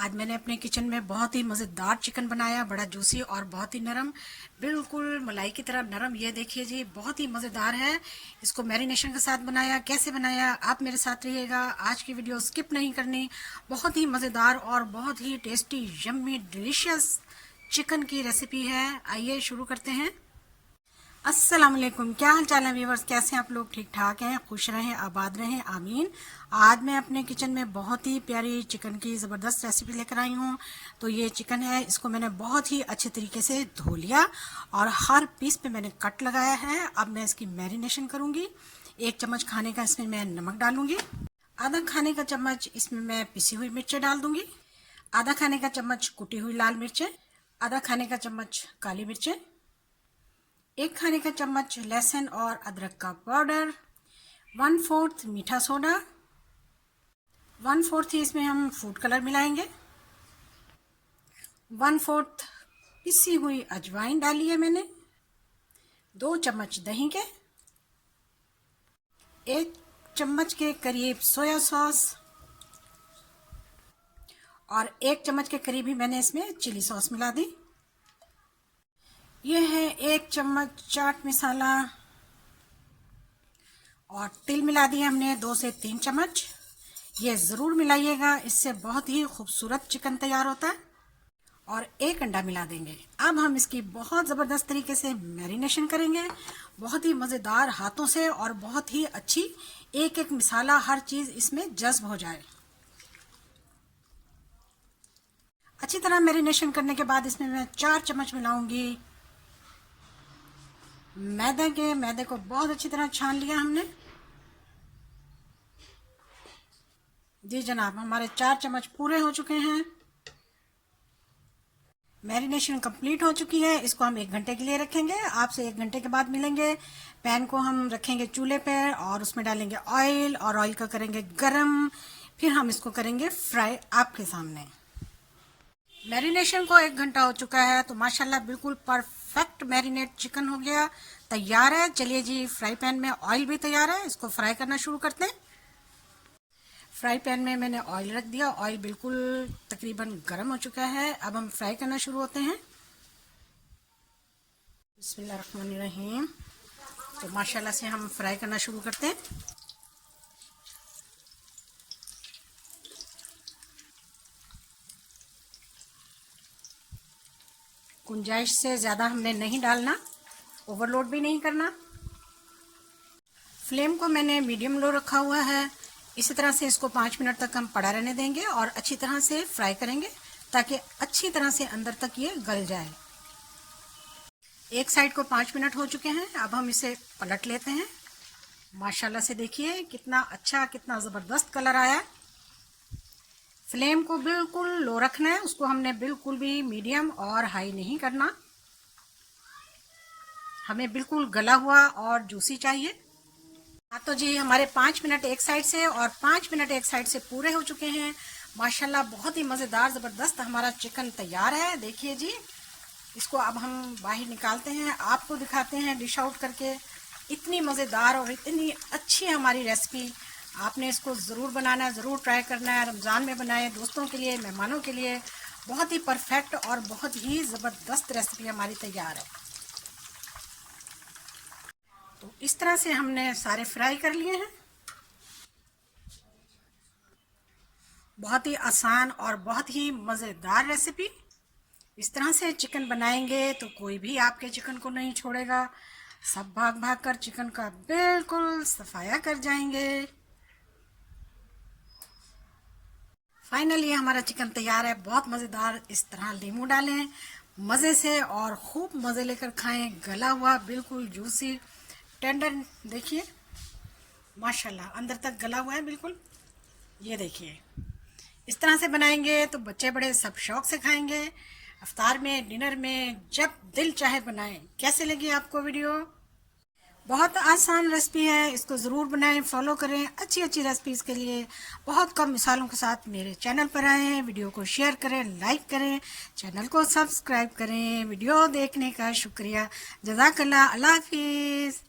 आज मैंने अपने किचन में बहुत ही मज़ेदार चिकन बनाया, बड़ा जूसी और बहुत ही नरम, बिल्कुल मलाई की तरह नरम। ये देखिए जी, बहुत ही मज़ेदार है। इसको मैरिनेशन के साथ बनाया। कैसे बनाया आप मेरे साथ रहिएगा, आज की वीडियो स्किप नहीं करनी। बहुत ही मज़ेदार और बहुत ही टेस्टी यम्मी डिलीशियस चिकन की रेसिपी है। आइए शुरू करते हैं। अस्सलाम वालेकुम, क्या हाल चाल है व्यूवर्स, कैसे हैं आप लोग? ठीक ठाक हैं, खुश रहें, आबाद रहें, आमीन। आज मैं अपने किचन में बहुत ही प्यारी चिकन की ज़बरदस्त रेसिपी लेकर आई हूँ। तो ये चिकन है, इसको मैंने बहुत ही अच्छे तरीके से धो लिया और हर पीस पे मैंने कट लगाया है। अब मैं इसकी मैरिनेशन करूँगी। 1 चम्मच खाने का इसमें मैं नमक डालूंगी, आधा खाने का चम्मच इसमें मैं पिसी हुई मिर्चें डाल दूंगी, आधा खाने का चम्मच कुटी हुई लाल मिर्चें, आधा खाने का चम्मच काली मिर्चें, 1 खाने का चम्मच लहसुन और अदरक का पाउडर, 1/4 मीठा सोडा, 1/4 ही इसमें हम फूड कलर मिलाएंगे, 1/4 पिसी हुई अजवाइन डाली है मैंने, 2 चम्मच दही के, 1 चम्मच के करीब सोया सॉस और 1 चम्मच के करीब ही मैंने इसमें चिली सॉस मिला दी। यह है 1 चम्मच चाट मसाला और तिल मिला दिए हमने 2 से 3 चम्मच। ये ज़रूर मिलाइएगा, इससे बहुत ही खूबसूरत चिकन तैयार होता है। और 1 अंडा मिला देंगे। अब हम इसकी बहुत ज़बरदस्त तरीके से मैरिनेशन करेंगे, बहुत ही मज़ेदार हाथों से और बहुत ही अच्छी, एक एक मसाला हर चीज़ इसमें जज्ब हो जाए। अच्छी तरह मैरिनेशन करने के बाद इसमें मैं 4 चम्मच मिलाऊंगी मैदे को बहुत अच्छी तरह छान लिया हमने। जी जनाब, हमारे 4 चम्मच पूरे हो चुके हैं। मैरिनेशन कंप्लीट हो चुकी है। इसको हम 1 घंटे के लिए रखेंगे। आपसे 1 घंटे के बाद मिलेंगे। पैन को हम रखेंगे चूल्हे पर और उसमें डालेंगे ऑयल और ऑयल को करेंगे गरम। फिर हम इसको करेंगे फ्राई आपके सामने। मैरिनेशन को 1 घंटा हो चुका है तो माशाल्लाह बिल्कुल परफेक्ट मैरिनेट चिकन हो गया, तैयार है। चलिए जी, फ्राई पैन में ऑयल भी तैयार है, इसको फ्राई करना शुरू करते हैं। फ्राई पैन में मैंने ऑयल रख दिया, ऑयल बिल्कुल तकरीबन गर्म हो चुका है। अब हम फ्राई करना शुरू होते हैं। बिस्मिल्लाहिर्रहमानिर्रहीम। तो माशाल्लाह से हम फ्राई करना शुरू करते हैं। गुंजाइश से ज़्यादा हमने नहीं डालना, ओवरलोड भी नहीं करना। फ्लेम को मैंने मीडियम लो रखा हुआ है। इसी तरह से इसको 5 मिनट तक हम पड़ा रहने देंगे और अच्छी तरह से फ्राई करेंगे ताकि अच्छी तरह से अंदर तक ये गल जाए। एक साइड को 5 मिनट हो चुके हैं। अब हम इसे पलट लेते हैं। माशाल्लाह से देखिए कितना अच्छा, कितना ज़बरदस्त कलर आया। फ्लेम को बिल्कुल लो रखना है, उसको हमने बिल्कुल भी मीडियम और हाई नहीं करना। हमें बिल्कुल गला हुआ और जूसी चाहिए। हाँ तो जी, हमारे 5 मिनट एक साइड से और 5 मिनट एक साइड से पूरे हो चुके हैं। माशाल्लाह बहुत ही मज़ेदार ज़बरदस्त हमारा चिकन तैयार है। देखिए जी, इसको अब हम बाहर निकालते हैं, आपको दिखाते हैं डिश आउट करके। इतनी मज़ेदार और इतनी अच्छी हमारी रेसिपी, आपने इसको ज़रूर बनाना, ज़रूर ट्राई करना है। रमज़ान में बनाए, दोस्तों के लिए, मेहमानों के लिए। बहुत ही परफेक्ट और बहुत ही ज़बरदस्त रेसिपी हमारी तैयार है। तो इस तरह से हमने सारे फ्राई कर लिए हैं। बहुत ही आसान और बहुत ही मज़ेदार रेसिपी। इस तरह से चिकन बनाएंगे तो कोई भी आपके चिकन को नहीं छोड़ेगा। सब भाग भाग कर चिकन का बिल्कुल सफाया कर जाएंगे। फाइनली हमारा चिकन तैयार है, बहुत मज़ेदार। इस तरह नींबू डालें मज़े से और खूब मज़े लेकर खाएं। गला हुआ, बिल्कुल जूसी, टेंडर। देखिए माशाल्लाह अंदर तक गला हुआ है बिल्कुल। ये देखिए, इस तरह से बनाएंगे तो बच्चे बड़े सब शौक से खाएंगे। इफ्तार में, डिनर में, जब दिल चाहे बनाएं। कैसे लगी आपको वीडियो? बहुत आसान रेसिपी है, इसको ज़रूर बनाएं, फॉलो करें। अच्छी अच्छी रेसिपीज़ के लिए बहुत कम मिसालों के साथ मेरे चैनल पर आएँ। वीडियो को शेयर करें, लाइक करें, चैनल को सब्सक्राइब करें। वीडियो देखने का शुक्रिया। जज़ाकल्लाह। अल्लाह हाफिज़।